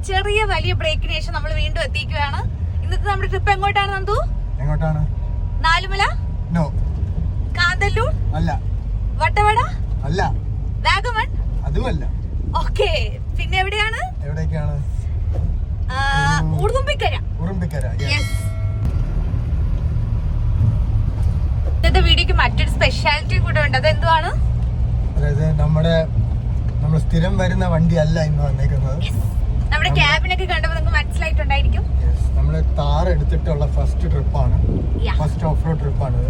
ചെറിയ വലിയ ബ്രേക്കിന് ശേഷം നമ്മൾ വീണ്ടും എത്തിക്കുകയാണ്. ഇന്നത്തെ നമ്മുടെ ട്രിപ്പ് എങ്ങോട്ടാണ് നന്ദു? എങ്ങോട്ടാണ്? നാലുമല? നോ. കാന്തല്ലൂർ? അല്ല. വട്ടവട? അല്ല. വാഗമൺ? അതുമല്ല. ഓക്കേ, പിന്നെ എവിടെയാണ്? എവിടേക്കാണ്? ഉറുമ്പിക്കര. ഉറുമ്പിക്കര. യെസ്. ഇന്നത്തെ വീഡിയോക്ക് മറ്റൊരു സ്പെഷ്യാലിറ്റി കൂടെ ഉണ്ട്. അതെന്തുവാണ്? അതായത് നമ്മൾ സ്ഥിരം വരുന്ന വണ്ടി അല്ല ഇന്ന് വന്നേക്കുന്നത്. നമ്മുടെ ക്യാബിനൊക്കെ കണ്ടപ്പോൾ നിങ്ങൾക്ക് മനസ്സിലായിട്ടുണ്ടായിരിക്കും. നമ്മള് താർ എടുത്തിട്ടുള്ള ഫസ്റ്റ് ട്രിപ്പാണ്. ഫസ്റ്റ് ഓഫ് റോഡ് ട്രിപ്പാണ്.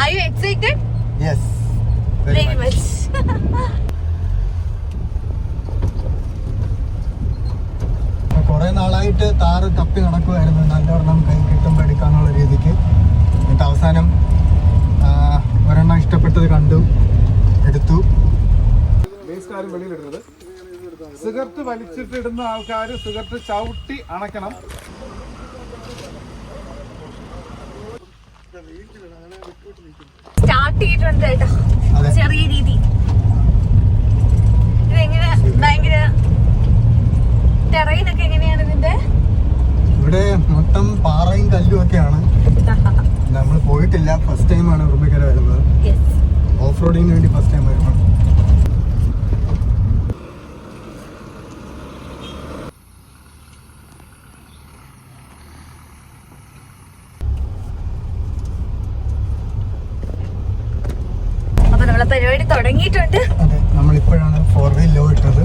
Are you excited? Yes. Very much. കുറെ നാളായിട്ട് താറ് തപ്പി നടക്കുമായിരുന്നു, നല്ലൊരെണ്ണം കൈ കിട്ടുമ്പോൾ എടുക്കാന്നുള്ള രീതിക്ക്. എന്നിട്ട് അവസാനം ഒരെണ്ണം ഇഷ്ടപ്പെട്ടത് കണ്ടു, എടുത്തു. വേസ്റ്റ് വെളിയിലിടുന്നത്, സിഗരറ്റ് വലിച്ചിട്ടിടുന്ന ആൾക്കാർ സിഗരറ്റ് ചവിട്ടി അണയ്ക്കണം. സ്റ്റാർട്ട് ചെയ്തിട്ടുണ്ട് കേട്ടോ, ചെറിയ രീതി. ഇതെങ്ങനെ ഭയങ്കര ടെറൈനൊക്കെ എങ്ങനെയാണ് ഇതിന്റെ? ഇവിടെ മൊത്തം പാറയും കല്ലും ഒക്കെയാണ്. നമ്മൾ പോയിട്ടില്ല, ഫസ്റ്റ് ടൈമാണ് ഉറുമ്പിക്കര വരുന്നത്. ഓഫ് റോഡിങ്ങിന് വേണ്ടി ഫസ്റ്റ് ടൈം വരുന്നത്. അപ്പൊ നമ്മളെ പരിപാടി തുടങ്ങിയിട്ടുണ്ട്. അതെ, നമ്മളിപ്പോഴാണ് 4 വീൽ ലോ ഇട്ടത്.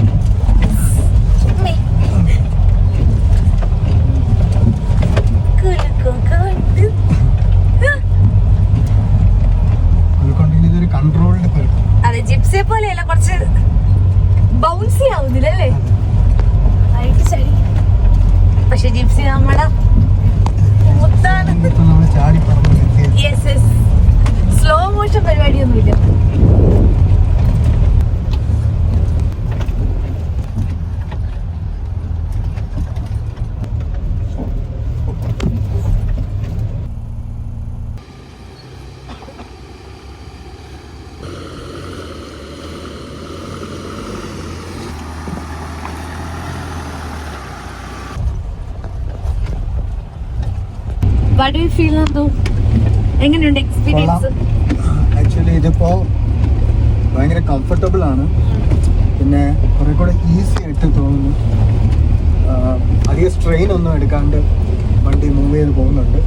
ഇതൊരു കൺട്രോൾഡ് പേര്. അതെ, ജിപ്സിയെ പോലെയല്ല, കുറച്ച് ബൗൺസി ആവുന്നില്ലല്ലേ? പക്ഷെ ജിപ്സി നമ്മുടെ ചാടി പറഞ്ഞു. സ്ലോ മോഷൻ പരിപാടിയൊന്നുമില്ല. What do you feel, Nandu? എങ്ങനെയുണ്ട് എക്സ്പീരിയൻസ്? ആക്ച്വലി ഇതിപ്പോ ഭയങ്കര കംഫർട്ടബിൾ ആണ്, പിന്നെ കുറെ കൂടെ ഈസി ആയിട്ട് തോന്നുന്നു. അധികം സ്ട്രെയിൻ ഒന്നും എടുക്കാണ്ട് വണ്ടി മൂവ് ചെയ്ത് പോകുന്നുണ്ട്.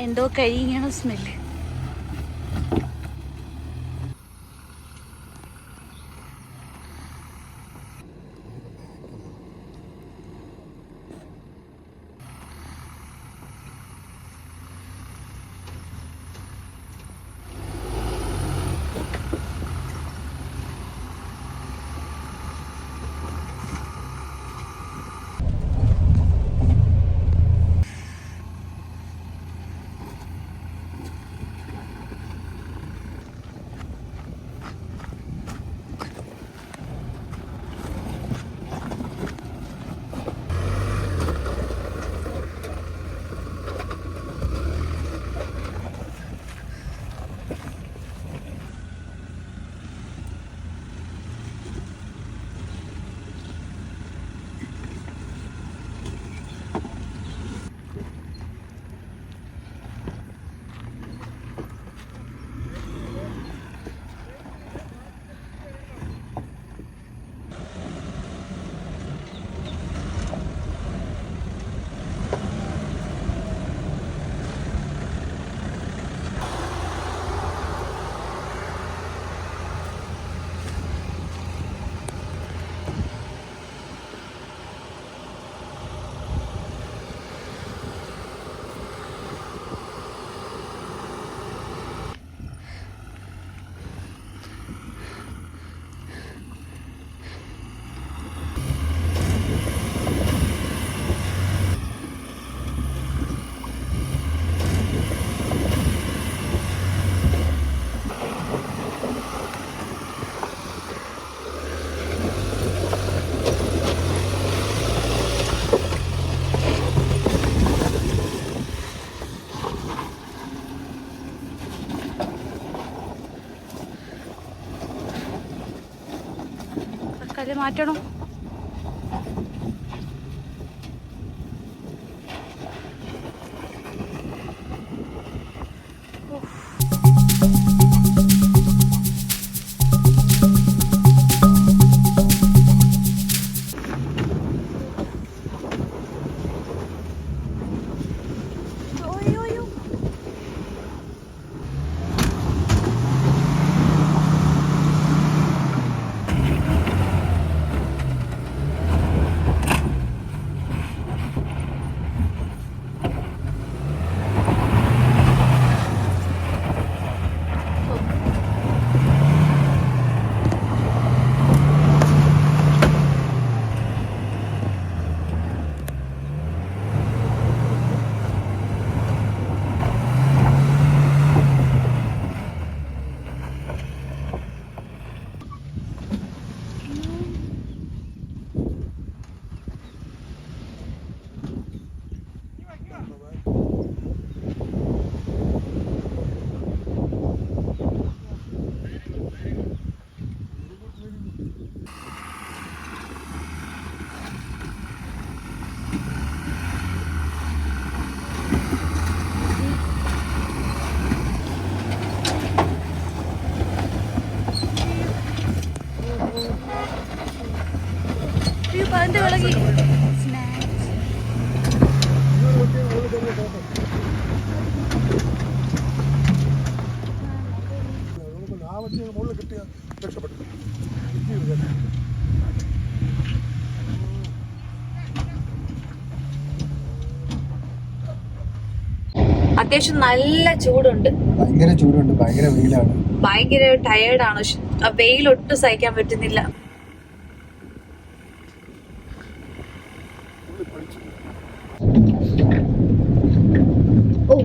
എന്തോ കഴിയണ സ്മെല്ല്. കല്ല് മാറ്റണം. മുകളിൽ കിട്ടിയ രക്ഷപ്പെട്ടു. അത്യാവശ്യം നല്ല ചൂടുണ്ട്, ഭയങ്കര ചൂടുണ്ട്, ഭയങ്കര വെയിലാണ്, ഭയങ്കര ടയേർഡാണ്. വെയിലൊട്ടും സഹിക്കാൻ പറ്റുന്നില്ല. ഓ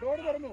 ഡോർ തുറന്നു.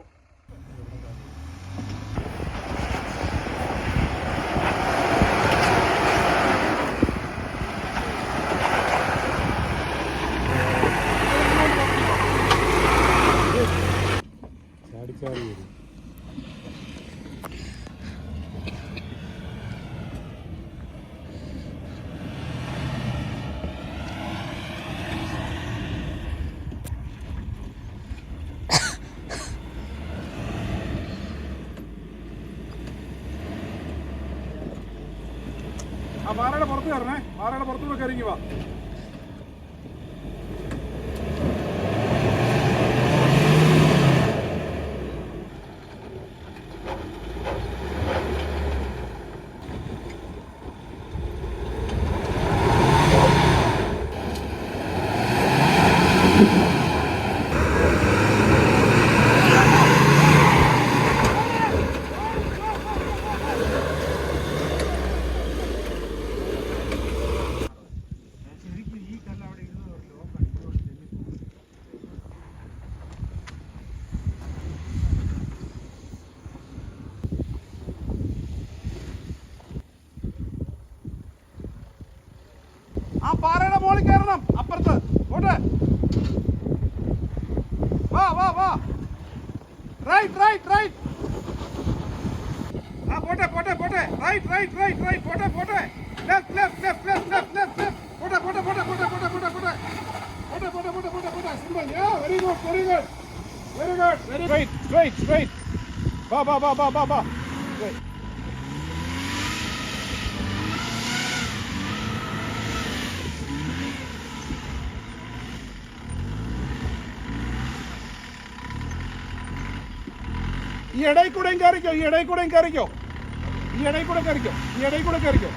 ആ പാറയുടെ പുറത്ത് കയറണേ, പാറയുടെ പുറത്തുകൂടെ കയറിങ്ങി വാ. ആ പാറയുടെ മുകളിൽ കയറണം, അപ്പുറത്ത് പോട്ടെ. വാ വാ വാ, റൈറ്റ് റൈറ്റ് റൈറ്റ്. ആ പോട്ടെ പോട്ടെ പോട്ടെ, റൈറ്റ് റൈറ്റ് റൈറ്റ് റൈറ്റ്, പോട്ടെ പോട്ടെ, left left left left left left, പോട്ടെ പോട്ടെ പോട്ടെ പോട്ടെ പോട്ടെ പോട്ടെ പോട്ടെ പോട്ടെ പോട്ടെ പോട്ടെ പോട്ടെ പോട്ടെ. Simple. Very good very good very good very straight straight straight. വാ വാ വാ വാ വാ വാ. ഈ ഇടയിൽ കൂടെയും കയറിക്കോ, ഈ ഇടയിൽ കൂടെയും കയറിക്കോ, ഈ ഇടയിൽ കൂടെ കയറിക്കോ, ഈ ഇടയിൽ കൂടെ കയറിക്കോ.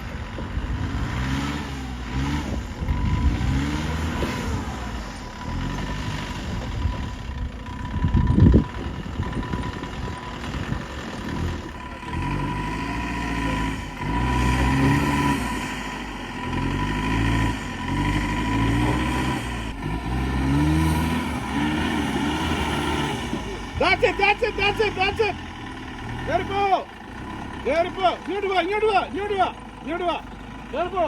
That's it, that's it, that's it, that's it. കേറിപ്പോ, കേറിപ്പോ, ഇങ്ങോട്ട് വാ, ഇങ്ങോട്ട് വാ, ഇങ്ങോട്ട് വാ, ഇങ്ങോട്ട് വാ, കേറിപ്പോ.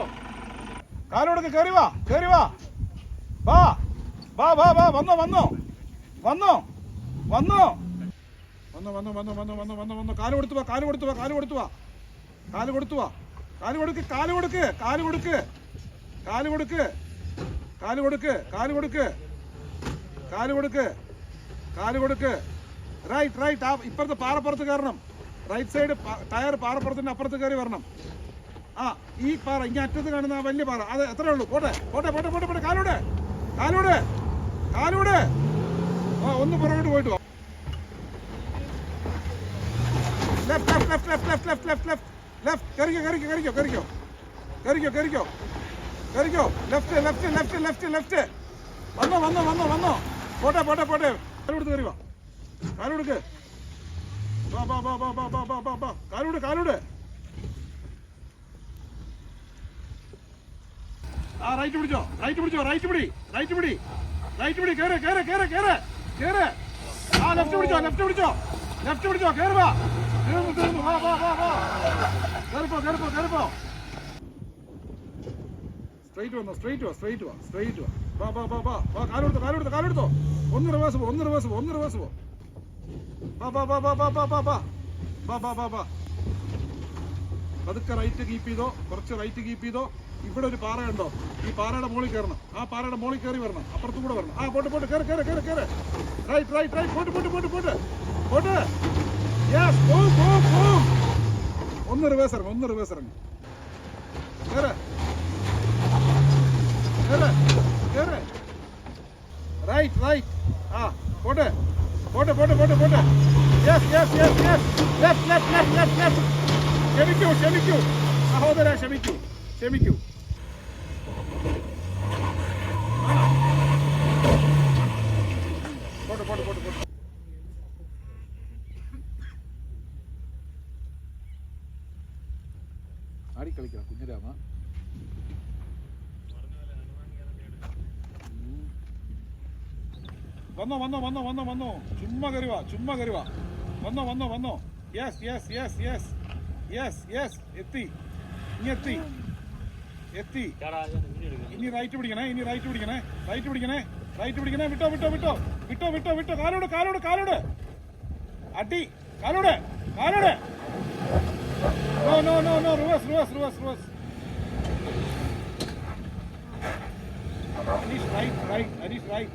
കാലോടൊക്കെ കയറി വാ, കയറി വാ, വാ വാ വാ വാ. വന്നോ വന്നോ വന്നോ വന്നോ വന്നോ വന്നോ വന്നോ വന്നോ വന്നോ വന്നോ വന്നോ. കാല് കൊടുത്തു വാ, കാല് കൊടുത്തു വാ, കാല് കൊടുത്തു വാ, കാല് കൊടുത്തു വാ, കാല് കൊടുക്ക്, കാല് കൊടുക്ക്, കാല് കൊടുക്ക്, കാല് കൊടുക്ക്, കാല് കൊടുക്ക്, കാല് കൊടുക്ക്, കാല് കൊടുക്ക്, കാല് കൊടുക്ക്. Right right. ആ ഇപ്പുറത്ത് പാറപ്പുറത്ത് കയറണം, റൈറ്റ് സൈഡ് ടയർ പാറപ്പുറത്തിൻ്റെ അപ്പുറത്ത് കയറി വരണം. ആ ഈ പാറ ഇങ്ങനെ അറ്റത്ത് കാണുന്ന ആ വലിയ പാറ, അത് എത്രയേ ഉള്ളൂ. പോട്ടെ പോട്ടെ പോട്ടെ പോട്ടെ പോട്ടെ. കാലൂടെ കാലൂടെ കാലൂടെ. ആ ഒന്ന് പുറകോട്ട് പോയിട്ട് വാ. Left left left left left left left left. കയറിക്കോ കയറിക്കോ കയറിക്കോ കയറിക്കോ കയറിക്കോ കയറിക്കോ കയറിക്കോ. Left left left left left. വന്നോ വന്നോ വന്നോ വന്നോ. പോട്ടെ പോട്ടെ പോട്ടെ. കാല് കൊടുത്ത് കയറി വാ, കാല് കൊടുക്ക്, വാ വാ. കാലൂടെ. ആ റൈറ്റ് പിടിച്ചോ. റൈറ്റ് പിടി. കേറ്. ആ ലെഫ്റ്റ് പിടിച്ചോ. കേറ് വാ. തീർന്നു. വാ. കേറിപ്പോ. സ്ട്രൈറ്റ് വാ. വാ. കാലെടുത്തോ. ഒന്ന് റിവേഴ്സ് പോ. വാ. പതുക്കെ റൈറ്റ് കീപ്പ് ചെയ്തോ. കുറച്ച് റൈറ്റ് കീപ്പ് ചെയ്തോ. ഇവിടെ ഒരു പാറ ഉണ്ടോ? ഈ പാറയുടെ മുകളിൽ കയറണം. ആ പാറയുടെ മുകളിൽ കയറി വരണം. അപ്പുറത്തും കൂടെ വരണം. ആ പോട്ട് കേറ്. റൈറ്റ്. പോട്ട്. Yes go. ഒന്ന് റിവേഴ്സ് ഇറങ്ങ്. കേറ്. റൈറ്റ്. ആ പോട്ട്. യെസ്. ലെഫ്റ്റ്. ക്ഷമിക്കൂ സഹോദര, ക്ഷമിക്കൂ. പോട്ട്. ആടിക്കളിക്കണം കുഞ്ഞിരാമ. വന്നോ. ചുമ്മാ കരുവാ. വന്നോ. യെസ്. എത്തി. ഇനി റൈറ്റ് പിടിക്കണേ. വിട്ടോ. കാലോട്. അടി. കാലോട്. No. Reverse. Anish, right.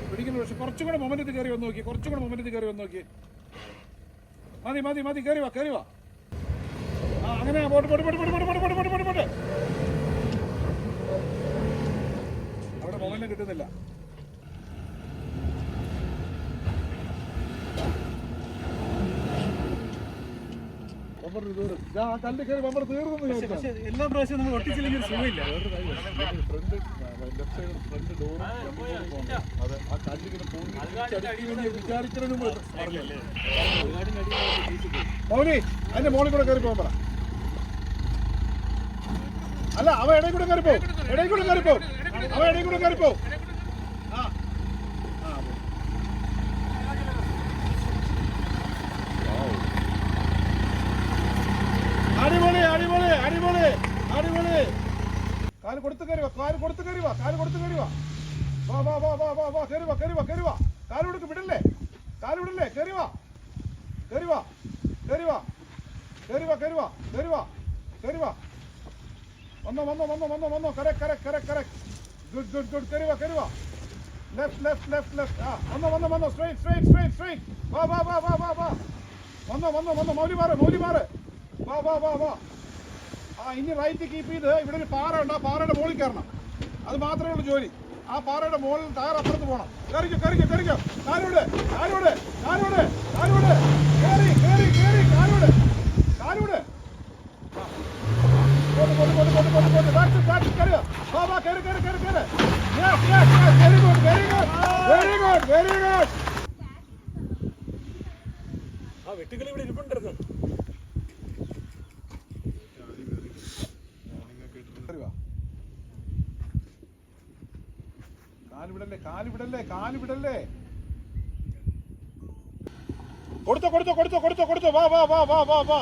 പിടിക്കുന്നു. പക്ഷെ കുറച്ചുകൂടെ മൊമെന്റത്തിൽ കയറി വന്ന് നോക്കി. മതി. കയറി വാ. ആ അങ്ങനെ പോട്ട്. അവിടെ മൊമെന്റം കിട്ടുന്നില്ല. കല്ല് കയറി ബമ്പർ തീർന്നു. എല്ലാ പ്രാവശ്യവും നമ്മൾ ഒട്ടിച്ചില്ലെങ്കിൽ സുഖമില്ല. ഫ്രണ്ട് ഡോറും അതെ ആ കല്ലിങ്ങനെ വിചാരിക്കുന്നതിന് മുമ്പ് മൗലി അതിന്റെ മോളിൽ കൂടെ കയറി പോകാൻ പറ. അല്ല അവ ഇടയിൽ കൂടെ കയറിപ്പോ. അടിപൊളി. കാല് കൊടുത്ത് കയറി വാ. വാ. കയറി വാ. കാലുകൊടുക്ക് വിടല്ലേ. കയറി വാ. വന്നോ. കറക്റ്റ്. ഗുഡ്. കയറി വാ. ലെഫ്റ്റ്. ആ വന്നോ. സ്ട്രൈറ്റ്. വാ. വന്നോ. മൗലി മാറ്. വാ. ആ ഇനി റൈറ്റ് കീപ്പ് ചെയ്ത് ഇവിടെ ഒരു പാറ ഉണ്ട്. ആ പാറയുടെ മുകളിൽ കയറണം. അത് മാത്രമേ ഉള്ളൂ ജോലി. ആ പാറയുടെ മുകളിൽ ടയർ അപ്പുറത്ത് പോകണം. കയറിക്കോ. കാലോട്. Very good. ആ വെട്ടുകളി ഇവിടെ ഇരിപ്പുണ്ടായിരുന്നു. കാല് വിടല്ലേ. കൊടുത്തോ. വാ.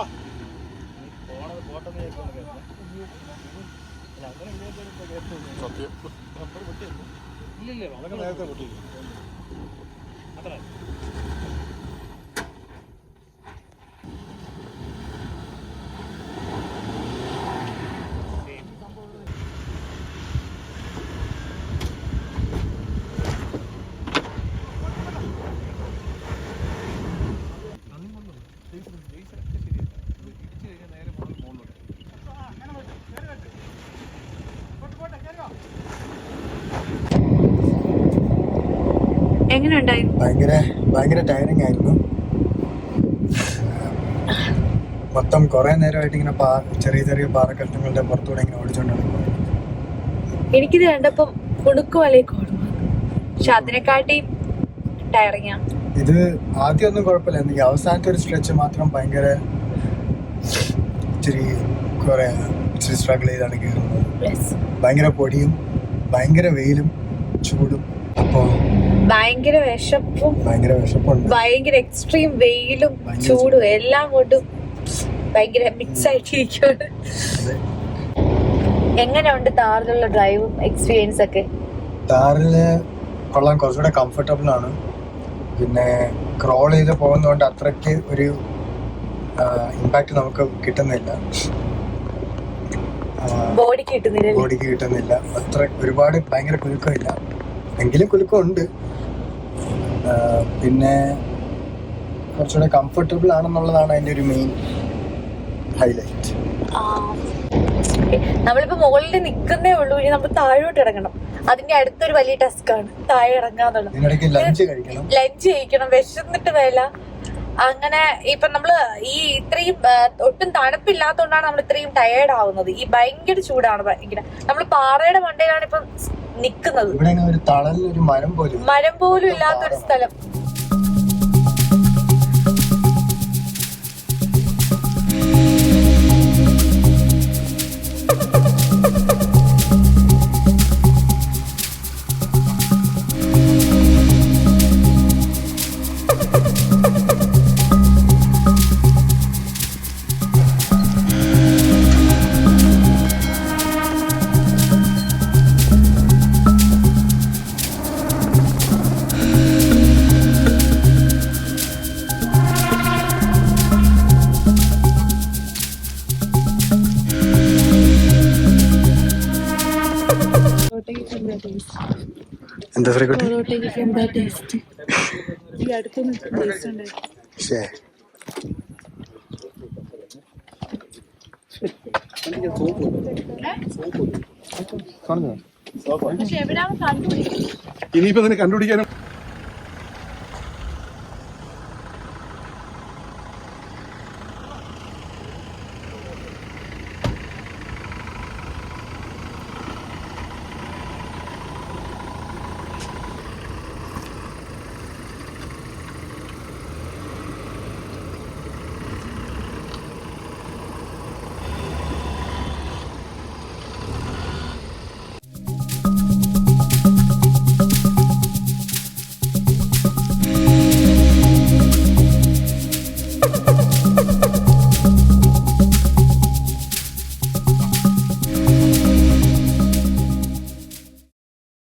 ഇല്ല അതൊക്കെ നേരത്തെ പൊട്ടി. അത്ര എങ്ങനെയുണ്ടായി? ഭയങ്കര ടയറിങ് ആയിരുന്നു. മൊത്തം കുറെ നേരമായിട്ട് ഇങ്ങനെ ചെറിയ ചെറിയ പാറക്കഷ്ണങ്ങളുടെ പുറത്തൂടെ ഇങ്ങനെ ഓടിച്ചോണ്ട് നടക്കും. എനിക്കിത് കണ്ടപ്പം കുണുക്കുമലയൊക്കെ ഓടുന്നു, പക്ഷെ അതിനെക്കാട്ടി ടയറിങ്ങാ. ഇത് ആദ്യമൊന്നും കുഴപ്പമില്ല, ഈ അവസാനത്തെ ഒരു സ്ട്രെച്ച് മാത്രം ഭയങ്കര ഇച്ചിരി സ്ട്രഗിൾ ചെയ്താണ് കയറുന്നത്. ഭയങ്കര പൊടിയും ഭയങ്കര വെയിലും ചൂടും, അപ്പോ ഭയങ്കര വിശപ്പുണ്ട്, ഭയങ്കര എക്സ്ട്രീം വെയിലും ചൂടും എല്ലാം കൊണ്ടും ഭയങ്കര മിക്സ് ആയിട്ടിരിക്കുകയാണ്. എങ്ങനെയുണ്ട് താറിലുള്ള ഡ്രൈവും എക്സ്പീരിയൻസ് ഒക്കെ? താറില് കൊള്ളാൻ, കുറച്ചുകൂടെ കംഫർട്ടബിൾ ആണ്. പിന്നെ ക്രോൾ ചെയ്ത് പോകുന്നതുകൊണ്ട് അത്രയ്ക്ക് ഒരു ഇമ്പാക്ട് നമുക്ക് കിട്ടുന്നില്ല, ബോഡിക്ക് കിട്ടുന്നില്ല. അത്ര ഒരുപാട് ഭയങ്കര കുലുക്കമില്ല, എങ്കിലും കുലുക്കമുണ്ട്. പിന്നെ കുറച്ചുകൂടെ കംഫർട്ടബിൾ ആണെന്നുള്ളതാണ് അതിന്റെ ഒരു മെയിൻ ഹൈലൈറ്റ്. നമ്മളിപ്പോ മുകളിൽ നിക്കുന്നേ ഉള്ളൂ, ഇനി നമ്മൾ താഴോട്ട് ഇറങ്ങണം. അതിന്റെ അടുത്തൊരു വലിയ ടാസ്ക് ആണ് താഴെ ഇറങ്ങാന്നുള്ളത്. ലഞ്ച് കഴിക്കണം, വിശന്നിട്ട് വേല. അങ്ങനെ ഇപ്പൊ നമ്മള് ഈ ഇത്രയും ഒട്ടും തണുപ്പില്ലാത്തോണ്ടാണ് നമ്മൾ ഇത്രയും ടയേർഡ് ആവുന്നത്. ഈ ഭയങ്കര ചൂടാണ്, ഭയങ്കര. നമ്മള് പാറയുടെ മണ്ടയിലാണ് ഇപ്പൊ നിക്കുന്നത്, മരം പോലും ഇല്ലാത്തൊരു സ്ഥലം. എന്താ ഫ്രീക്കുട്ടി? ഇനിയിപ്പോ കണ്ടുപിടിക്കാനും